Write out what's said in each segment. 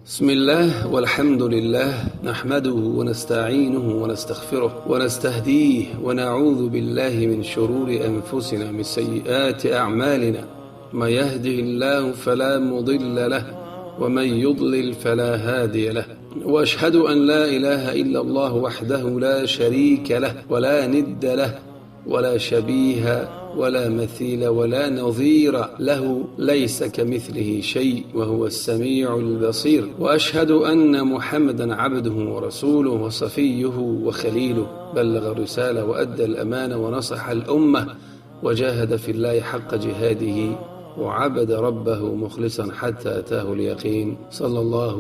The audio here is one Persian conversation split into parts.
بسم الله والحمد لله نحمده ونستعينه ونستغفره ونستهديه ونعوذ بالله من شرور أنفسنا من سيئات أعمالنا. من يهده الله فلا مضل له ومن يضلل فلا هادي له، وأشهد أن لا إله إلا الله وحده لا شريك له ولا ند له ولا شبيه ولا مثيل ولا نظير له، ليس كمثله شيء وهو السميع البصير. وأشهد أن محمدا عبده ورسوله وصفيه وخليله، بلغ الرسالة وأدى الأمانة ونصح الأمة وجاهد في الله حق جهاده وعبد ربه مخلصا حتى أتاه اليقين، صلى الله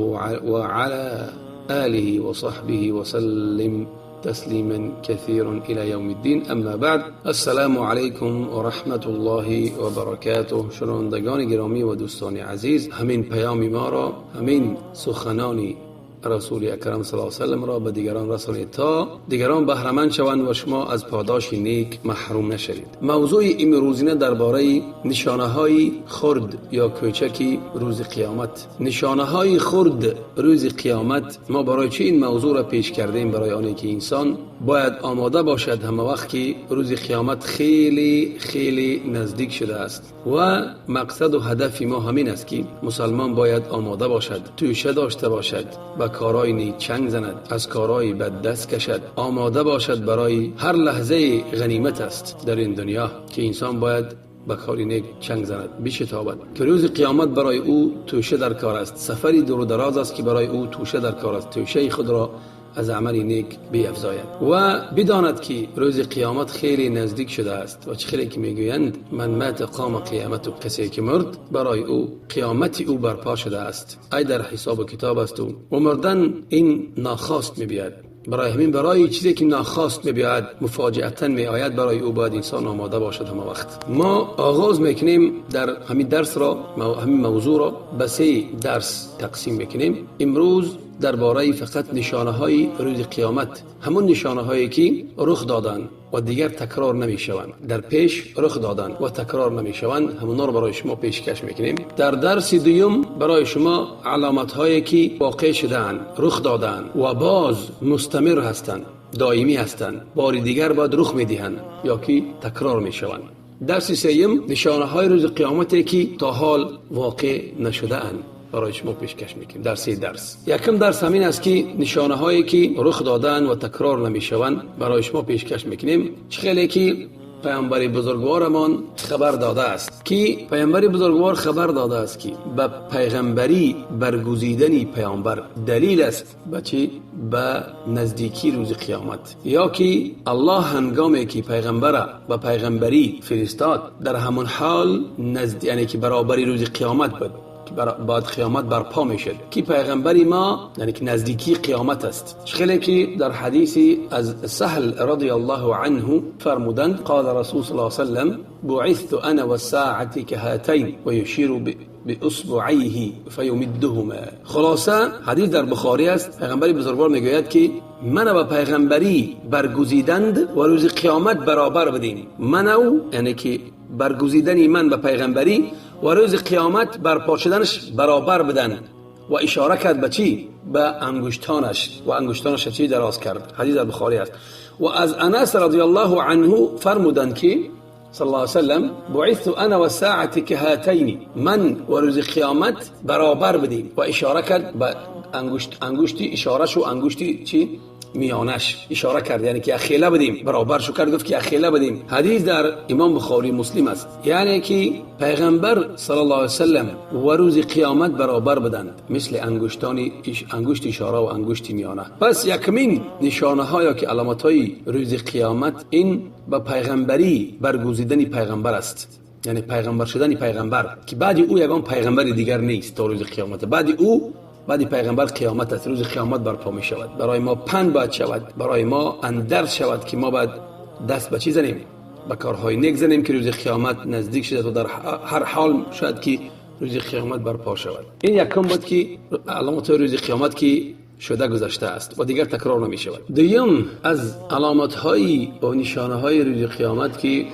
وعلى آله وصحبه وسلم تسلیما كثيرا إلى يوم الدين. اما بعد، السلام علیکم و رحمت الله و برکاته. شنوندگان گرامی و دوستان عزیز، همین پیام ما را، همین سخنانی رسول اکرم صلی الله علیه و سلم را به دیگران رسانید تا دیگران بهره مند شوند و شما از پاداش نیک محروم نشوید. موضوع امروزینه درباره نشانه‌های خرد یا کوچکی روز قیامت. نشانه‌های خرد روز قیامت، ما برای چه این موضوع را پیش کردیم؟ برای آنه که انسان باید آماده باشد همه وقت که روز قیامت خیلی خیلی نزدیک شده است. و مقصد و هدف ما همین است که مسلمان باید آماده باشد، توشه داشته باشد، به کارهای نیک چنگ زند، از کارهای بد دست کشد، آماده باشد برای هر لحظه غنیمت است در این دنیا که انسان باید به کاری نیک چنگ زند، بشتابد که روز قیامت برای او توشه در کار است. سفری دور و دراز است که برای او توشه در کار است، توشه خود را از عمل نیک بیفزاید و بداند که روز قیامت خیلی نزدیک شده است. و چه خیلی که میگویند من مات قام قیامت، کسی که مرد برای او قیامت او برپا شده است، ای در حساب و کتاب است و مردن این ناخواست میبید. برای همین برای چیزی که ناخواست میبید مفاجئتا میآید، برای او باید انسان آماده باشد همه وقت. ما آغاز میکنیم در همین درس را، همین موضوع را به 3 درس تقسیم میکنیم. امروز درباره فقط نشانه های روز قیامت، همون نشانه هایی که رخ دادن و دیگر تکرار نمی شوند، در پیش رخ دادن و تکرار نمی شوند، همونا رو برای شما پیشکش میکنیم. در درس دوم برای شما علامت هایی که واقع شدن، رخ دادن و باز مستمر هستند، دائمی هستند، بار دیگر باید رخ میدهند یا که تکرار می شوند. درس سوم نشانه های روز قیامتی که تا حال واقع نشده اند برای شما پیشکش میکنیم در 3 درس. یکم درس همین است که نشانه هایی که رخ دادن و تکرار نمیشوند برای شما پیشکش میکنیم. خیلی که پیامبر بزرگوارمان خبر داده است که پیامبر بزرگوار خبر داده است که به پیغمبری برگزیدن پیامبر دلیل است به چی؟ به نزدیکی روز قیامت، یا که الله هنگامی که پیغمبر به پیغمبری فرستاد در همون حال یعنی که برابری روز قیامت بود، بعد قیامت برپا میشد که پیغمبری ما یعنی که نزدیکی قیامت است. خیلی که در حدیثی از سهل رضی الله عنه فرمودند قال رسول صلی الله علیه وسلم بعثت انا والساعه كهاتين ويشير باصبعيه فيمدهما. خلاصه حدیث در بخاری است، پیغمبر بزرگوار میگوید که منو به پیغمبری برگزیدند و روز قیامت برابر بدین. منو یعنی که برگزیدنی من به پیغمبری و روز قیامت برپا شدنش برابر بدن و اشاره کرد به چی؟ به انگشتانش و انگشتانش چی دراز کرد. حدیث در بخاری است. و از انس رضی الله عنه فرمودند که صلی الله علیه وسلم بعثت انا والساعه كهاتين، من و روز قیامت برابر بدین و اشاره کرد به انگشتی اشارهش و انگشتی چی؟ میانش اشاره کرد، یعنی که اخیله بدیم، برابر شو کرد، گفت که اخیله بدیم. حدیث در امام بخاری مسلم است، یعنی که پیغمبر صلی الله علیه وسلم و روز قیامت برابر بدند، مثل انگشت اشاره و انگشت میانه. پس یکمین نشانه های که علامت های روز قیامت این به پیغمبری برگزیدن پیغمبر است، یعنی پیغمبر شدن پیغمبر که بعد او یگان پیغمبر دیگر نیست تا روز قیامت. بعد پیغمبر قیامت است، روز قیامت برپا می شود. برای ما پند باید شود، برای ما اندرز شود که ما باید دست به چی زنیم؟ به کارهای نیک زنیم که روز قیامت نزدیک شده و در هر حال شاید که روز قیامت برپا شود. این یکم بود که علامت روز قیامت که شده گذشته است و دیگر تکرار نمی شود. دوم از علامت های و نشانه های روز قیامت که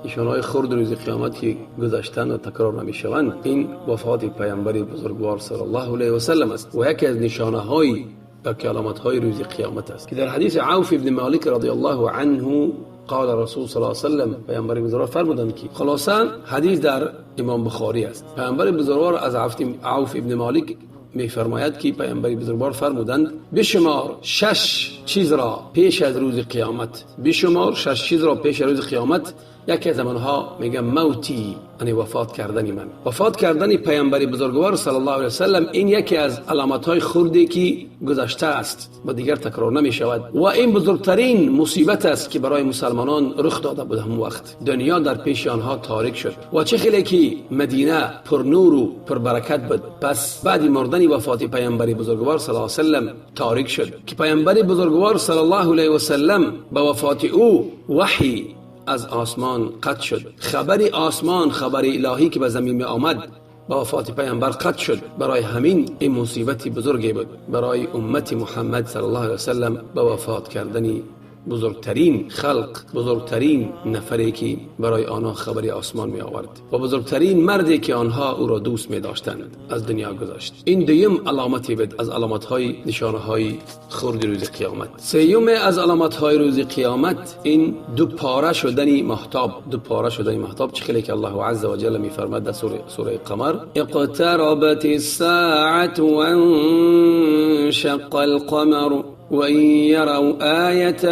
نشانهای خرد روز قیامت که گذشتن و تکرار نمیشوند، این وفات پیامبر بزرگوار صلی الله علیه و سلم است و یکی از نشانه‌های و علامت‌های روز قیامت است که در حدیث عوف ابن مالک رضی الله عنه قال رسول صلی الله علیه و سلم، پیامبر بزرگوار فرمودند که خلاصا حدیث در امام بخاری است. پیامبر بزرگوار از عوف ابن مالک می‌فرماید که پیامبر بزرگوار فرمودند بشمار 6 چیز را پیش از روز قیامت، بشمار 6 چیز را پیش از روز قیامت. یکی از آنها میگه موتی، یعنی وفات کردن من، وفات کردن پیامبر بزرگوار صلی الله علیه و سلم. این یکی از علامت‌های خردی که گذشته است و دیگر تکرار نمی‌شود و این بزرگترین مصیبت است که برای مسلمانان رخ داده بود. همون وقت دنیا در پیش آنها تاریک شد و چه خیلی که مدینه پر نور و پر برکت بود، پس بعد مردن وفات پیامبر بزرگوار صلی الله علیه و سلم تاریک شد که پیامبر بزرگوار صلی الله علیه و سلم با وفات او وحی از آسمان قطع شد. خبر آسمان، خبر الهی که به زمین می آمد با وفات پیامبر قطع شد. برای همین این مصیبتی بزرگی بود برای امت محمد صلی الله علیه و سلم با وفات کردن بزرگترین خلق، بزرگترین نفری که برای آنها خبری آسمان می آورد و بزرگترین مردی که آنها او را دوست می داشتند از دنیا گذشت. این دویم علامتی بود از علامت‌های نشانه‌های خرد روز قیامت. سوم از علامت‌های روز قیامت این دو پاره شدن ماهتاب. دو پاره شدن ماهتاب چه خیلی که الله عز و جل می فرماید در سوره قمر اقتربت الساعة وانشق القمر وَإِنْ يَرَوْا آيَةً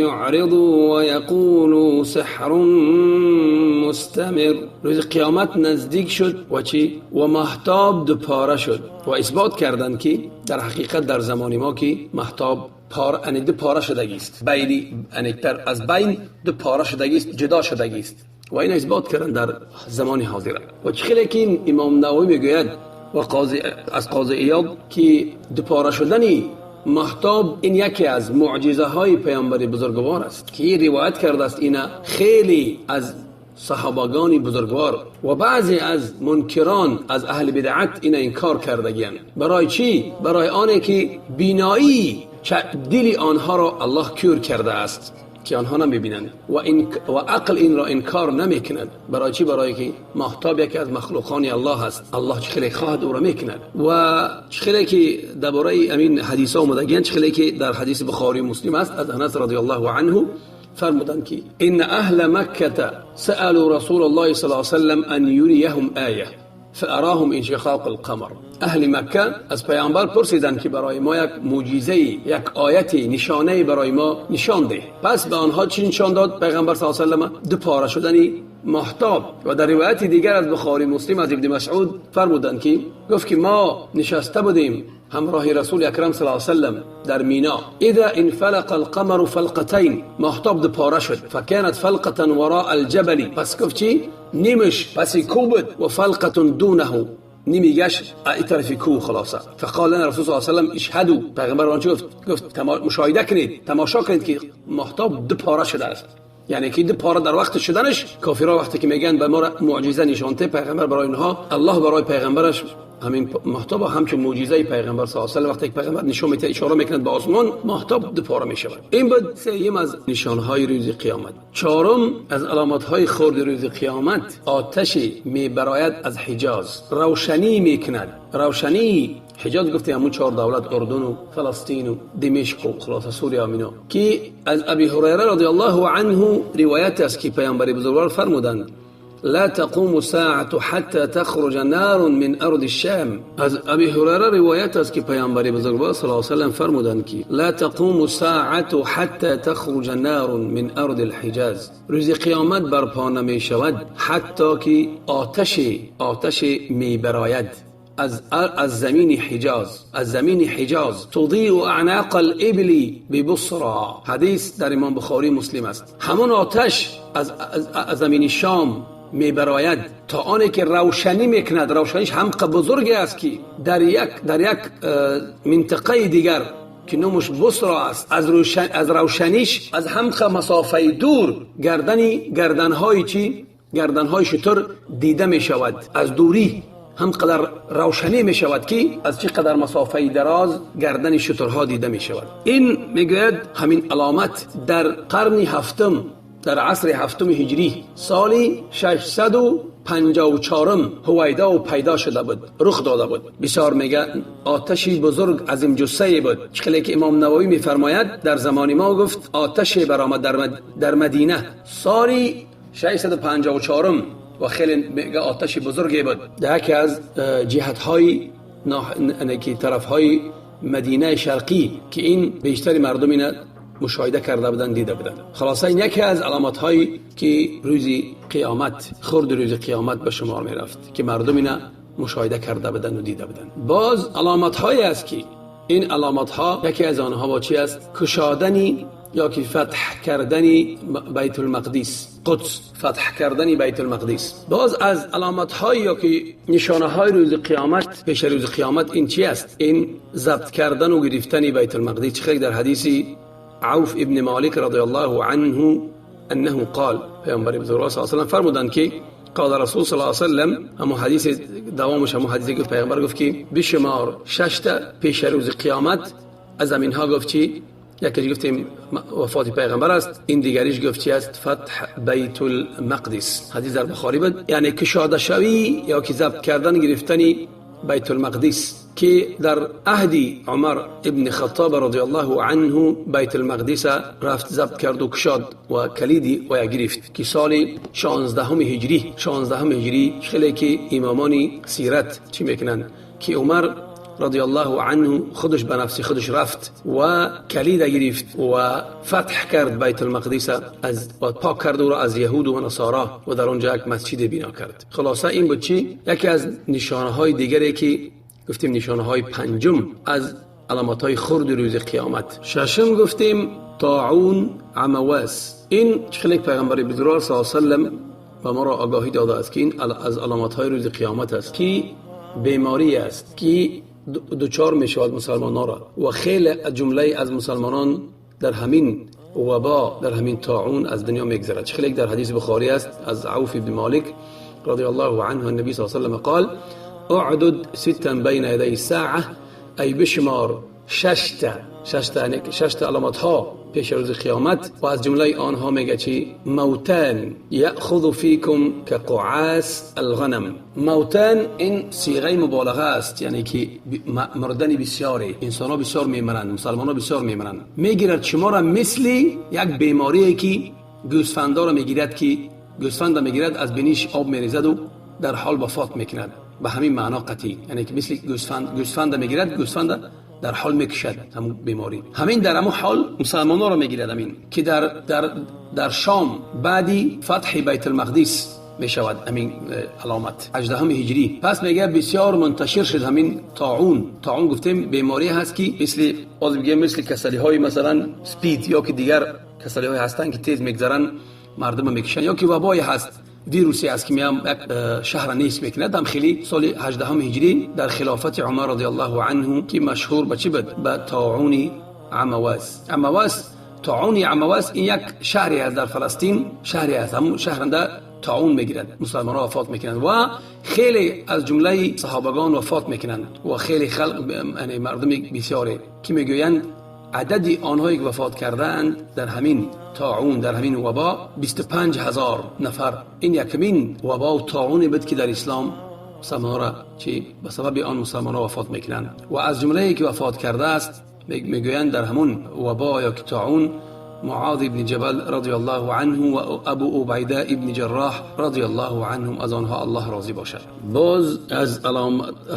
يُعْرِضُوا وَيَقُولُوا سِحْرٌ مستمر. روز قیامت نزدیک شد و چی؟ و ماهتاب دو پاره شد و اثبات کردند که در حقیقت در زمان ما که ماهتاب دو پاره شدگی است، از بین دو پاره شدگی است، جدا شدگی است و این اثبات کردند در زمان حاضر. و چه خیلی که این امام نووی میگوید و قاضی عیاض که دو پاره شدنی ماهتاب این یکی از معجزه های پیامبر بزرگوار است که روایت کرده است. اینا خیلی از صحابگان بزرگوار و بعضی از منکران از اهل بدعت این انکار کردگیان. برای چی؟ برای آنه که بینایی دل آنها را الله کور کرده است که آنها نمیبینند و عقل این را انکار نمیکند. برای چی؟ برای که ماهتاب یکی از مخلوقان الله است. الله چه خیلی خواهد او را میکند و چه خیلی که درباره این حدیث ها اومدگین، چه خیلی که در حدیث بخاری مسلم است از انس رضی الله عنه فرمودند که ان اهل مکه سالوا رسول الله صلی الله علیه و سلم ان یریهم آیه فاراهم انشقاق القمر. اهل مکه از پیامبر پرسیدند که برای ما یک معجزه، یک آیت، نشانه برای ما نشان ده. پس به آنها چی نشان داد پیغمبر صلی الله علیه و سلم؟ دو پاره شدن ماهتاب. و در روایت دیگر از بخاری مسلم از ابن مسعود فرمودند که گفت که ما نشسته بودیم همراه رسول اکرم صلی الله علیه و سلم در مینا، اذا انفلق القمر فلقتين، ماهتاب دو پاره شد، فكانت فلقه وراء الجبل، پس گفت چی؟ نیمش پس کوبت و فلقه دونه، نیمی گشت ای طرف کو خلاصه. فقال لنا رسول صلی الله علیه و سلم اشهدوا، پیغمبر آنجا گفت مشاهده کنید، تماشا کنید که ماهتاب دو پاره شده است. یعنی که دو پاره در وقت شدنش کافرها وقتی که میگن به ما معجزه نشانته پیغمبر برای اینها، الله برای پیغمبرش همین ماهتاب همچون معجزه پیغمبر صلی الله علیه و وقتی پیغمبر نشون میده، اشاره میکند به آسمان، ماهتاب دو پاره میشود. این بود سوم از نشانهای روز قیامت. چهارم از علامتهای خرد روز قیامت آتش میبراید از حجاز، روشنی میکند. روشنی حجاز گفته همون 4 دولت، اردن و فلسطین و دمشق و خلاصه سوریه و اینا، که از ابی هریره رضی الله عنه روایت است که پیامبر بزرگوار فرمودند لا تقوم الساعة حتى تخرج نار من ارض الشام. از ابی هریره روایت است که پیامبر بزرگوار صلی الله علیه و سلم فرمودند که لا تقوم الساعة حتى تخرج نار من ارض الحجاز. روز قیامت برپا نمی شود حتی که آتش می براید از زمین حجاز، از زمین حجاز. تضیء اعناق الابل ببصرى، حدیث در امام بخاری مسلم است. همون آتش از زمین شام می براید تا آنه که روشنی میکند. روشنیش حمق بزرگی است که در یک منطقه دیگر که نامش بصرا است، از روشنیش از حمق مسافه دور گردنهای شتر دیده می شود. از دوری هم قدر روشنی می شود که از چه قدر مسافه دراز گردن شترها دیده می شود. این میگوید همین علامت در قرن هفتم در عصر هفتم هجری سالی 654 هویدا و پیدا شده بود، رخ داده بود. بسیار میگه آتشی بزرگ عظیم جثه بود. چقدر که امام نووی میفرماید در زمان ما گفت آتشی برآمد در مدینه سالی 654 و خیلی میگه آتشی بزرگی بود. در یکی از جهت‌های که طرف‌های مدینه شرقی که این بیشتر مردم اینا مشاهده کرده بودن، دیده بودن. خلاصه این یکی از علامت‌هایی که روز قیامت، خورد روز قیامت به شمار می رفت که مردم اینا مشاهده کرده بودن و دیده بودن. باز علامت‌هایی است که این علامت‌ها یکی از آنها با چی است؟ کشادنی یا که فتح کردنی بیت المقدس، قدس، فتح کردنی بیت المقدس. باز از علامت‌های یا که نشانه‌های روز قیامت، پیش روز قیامت این چی است؟ این ضبط کردن و گرفتن بیت المقدس. چقدر در حدیث عوف ابن مالک رضی الله عنه انه قال، پیامبر بزرگوار صلی الله علیه و سلم فرمودند که قال رسول صلی الله علیه و سلم، اما حدیث دوامش هم حدیثی که پیامبر گفت که بشمار 6 تا پیش روز قیامت. از اینها گفت چی؟ یکی گفتیم وفات پیغمبر است، این دیگریش گفت چی است؟ فتح بیت المقدس. حدیث در بخاری بود، یعنی کشاده شوی یا که ضبط کردن گرفتنی بیت المقدس که در عهد عمر ابن خطاب رضی الله عنه بیت المقدس رفت ضبط کرد و کشاد و کلیدی و گرفت که سال 16 هجری خیلی که امامان سیرت چی میکنن که عمر رضی الله عنه خودش به نفس خودش رفت و کلید گرفت و فتح کرد بیت المقدس و پاک کرد او را از یهود و نصارا و در اونجا یک مسجد بنا کرد. خلاصه این بود چی؟ یکی از نشانه های دیگری که گفتیم نشانه های پنجم از علامت های خرد روز قیامت. ششم گفتیم طاعون عمواس. این خلیق پیغمبر بزرگوار صلی الله علیه و سلم و ما را آگاهی داده است که این از علامت های روز قیامت است که بیماری است که دوچار می شود مسلمانان را و خیلی جمله از مسلمانان در همین وبا، در همین طاعون از دنیا میگذرد. خیلی در حدیث بخاری است از عوف بن مالک رضی الله عنه النبی صلی الله علیه و سلم قال اعدد 6 بین یدی الساعه، ای بشمار 6 تا علامت ها پیش روز قیامت و از جمله آنها میگه چی؟ موتان یأخذ فیکم کقعاس الغنم. موتان این صیغه مبالغه است، یعنی که مردن بسیاری، انسان ها بسیار میمرند، مسلمان ها بسیار میمرند. میگیرد شما را مثل یک بیماری که گوسفندا را میگیرد که گوسفند میگیرد از بینیش آب میریزد و در حال وفات میکند. به همین معنا قطعی، یعنی که مثل گوسفند میگیرد، گوسفند در حال میکشد همون بیماری. همین در همون حال مسلمانان را میگیرد. همین که در شام بعدی فتح بیت المقدس میشود همین علامت 18 هجری. پس میگه بسیار منتشر شد همین طاعون. طاعون گفتیم بیماری هست که مثل کسلی های مثلا سپید یا که دیگر کسلی های هستن که تیز میگذرن مردم میکشن، یا که وبای هست، ویروسی است که میام یک شهر نیست میکنه. دم خیلی سال 18 هجری در خلافت عمر رضی الله عنه که مشهور به چی بود؟ به طاعون عمواس. طاعون عمواس این یک شهری است در فلسطین، شهری است، همون شهرنده طاعون میگیرد، مسلمان ها وفات میکنند و خیلی از جمله صحابگان وفات میکنند و خیلی خلق، یعنی مردم بسیاری که میگویند عدد آنهایی که وفات کردند در همین طاعون، در همین وبا 25,000 نفر. این یکمین وبا و طاعونی بود که در اسلام مسلمان را چی به سبب آن مسلمان را وفات میکنند. و از جمله که وفات کرده است میگویند در همون وبا یا طاعون معاذ ابن جبل رضی الله عنه و ابو عبیده ابن جراح رضی الله عنهم، از آنها الله راضی باشد. باز از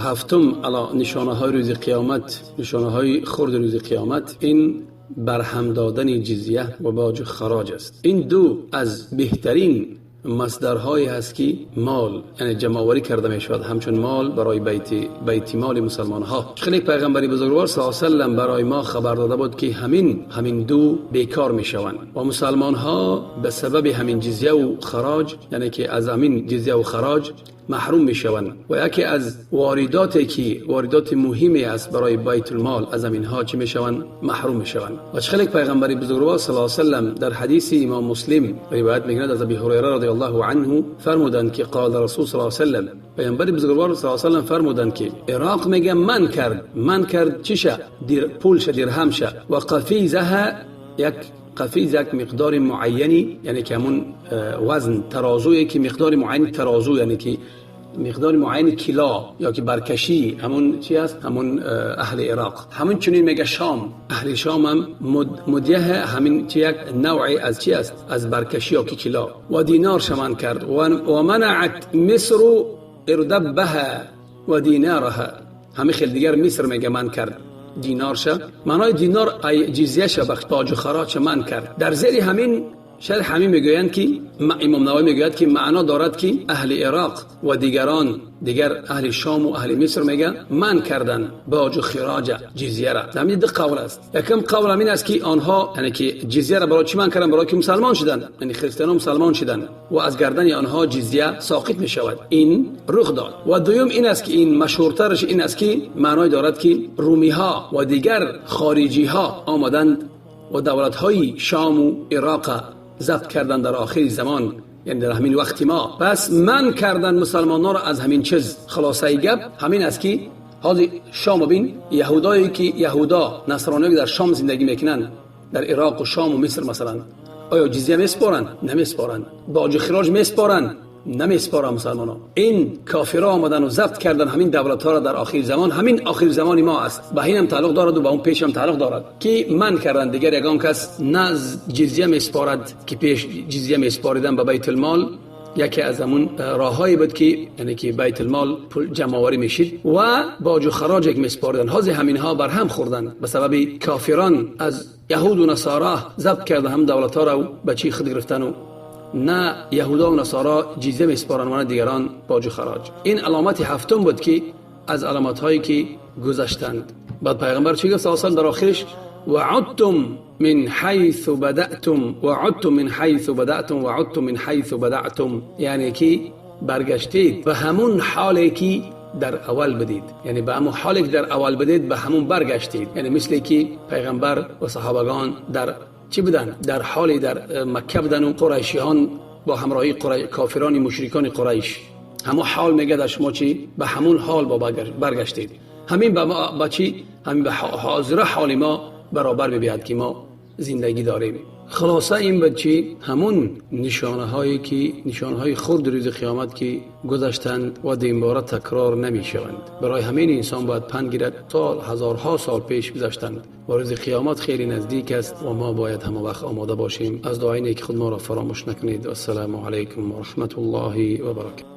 هفتم نشانه های روز قیامت، نشانه های خرد روز قیامت، این برهم دادن جزیه و باج خراج است. این دو از بهترین مصدرهایی هست که مال، یعنی جمع‌آوری کرده می شود همچون مال برای بیت مال مسلمان ها. خیلی پیغمبری بزرگوار صلی الله علیه و سلم برای ما خبر داده بود که همین دو بیکار می شوند و مسلمان ها به سبب همین جزیه و خراج، یعنی که از همین جزیه و خراج محروم می شوند و یکی از واردات مهمی است برای بیت المال، از اینها چی می شوند؟ محروم می شوند. و خیلی پیغمبری بزرگوار صلی الله علیه و سلم در حدیث امام مسلم روایت می‌کند از ابی هریره رضی الله عنه فرمودند که قال رسول صلی الله علیه و سلم، پیغمبر بزرگوار صلی الله علیه و سلم فرمودند که عراق میگه من کرد چیشه؟ پولش درهم شه و قفیزها یک قفیز یک مقدار معینی، یعنی که همون وزن ترازویی که مقدار معین ترازو، یعنی که مقدار معین کیلا یا که برکشی، همون چی است؟ همون اهل عراق. همون چنین میگه شام، اهل شام هم مدیه همین چی یک نوعی از چی است؟ از برکشی یا که کیلا. و دینار شمان کرد و منعت مصر اردبها و دینارها. همین خیلی دیگر مصر میگه من کرد دینارشه، معنای دینار ای جزیه شه بخش تاج و خراج من کرد. در زیر همین شرح همین میگویند که امام نووی میگوید که معنا دارد که اهل عراق و دیگر اهل شام و اهل مصر میگن من کردن باج و خراج جزیه را. همین دو قول است. یکم قول همین است که آنها یعنی که جزیه را برای چی من کردن؟ برای که مسلمان شدن، یعنی خریستان مسلمان شدن و از گردن آنها جزیه ساقط می شود. این رخ داد. و دوم این است که این مشهورترش این است که معنای دارد که رومی ها و دیگر خارجی ها آمدند و دولت های شام و عراق ضبط کردن در آخر زمان، یعنی در همین وقت ما. پس من کردن مسلمان ها را از همین چیز. خلاصه گپ همین است که حاضر شام بین یهودایی که یهودا نصرانی در شام زندگی میکنن، در عراق و شام و مصر مثلا، آیا جزیه میسپارن؟ نمیسپارن. باج خراج میسپارن؟ نمیسپارن مسلمانان. این کافرها آمدن و ضبط کردن همین دولت ها را در آخر زمان. همین آخر زمان ما است، به اینم تعلق دارد و به اون پیش هم تعلق دارد که من کردن. دیگر یگان کس نه جزیه میسپارد که پیش جزیه میسپاریدن به بیت المال. یکی از همون راههایی بود که یعنی که بیت المال پول جمع آوری میشید و باج و خراج یک میسپاریدن. حاضر همین ها بر هم خوردن به سبب کافران از یهود و نصارا ضبط کردن هم دولت ها را و بچی خود گرفتن و نه یهودا و نصارا جزیه میسپارن و نه دیگران باج و خراج. این علامت هفتم بود که از علامت هایی که گذشتند. بعد پیغمبر چی گفت صلی در آخرش؟ و عدتم من حیث بدأتم و عدتم من حیث بدأتم و عدتم من حیث بدأتم، یعنی که برگشتید به همون حالی که در اول بدید، یعنی به همون حالی که در اول بدید به همون برگشتید. یعنی مثل که پیغمبر و صحابگان در چی بودن؟ در حالی در مکه بودن و قریشیان با همراهی کافران مشرکان قریش. همون حال میگه در شما چی؟ به همون حال با برگشتید. همین با چی؟ همین به حاضر حال ما برابر ببیاد که ما زندگی داریم. خلاصه این بود چی؟ همون نشانه های خرد روز قیامت که گذشتند و دیمباره تکرار نمی شوند. برای همین انسان باید پند گیرد. سال هزارها سال پیش گذشتند و روز قیامت خیلی نزدیک است و ما باید همه وقت آماده باشیم. از دعای نیک خود ما را فراموش نکنید. السلام علیکم و رحمت الله و برکاته.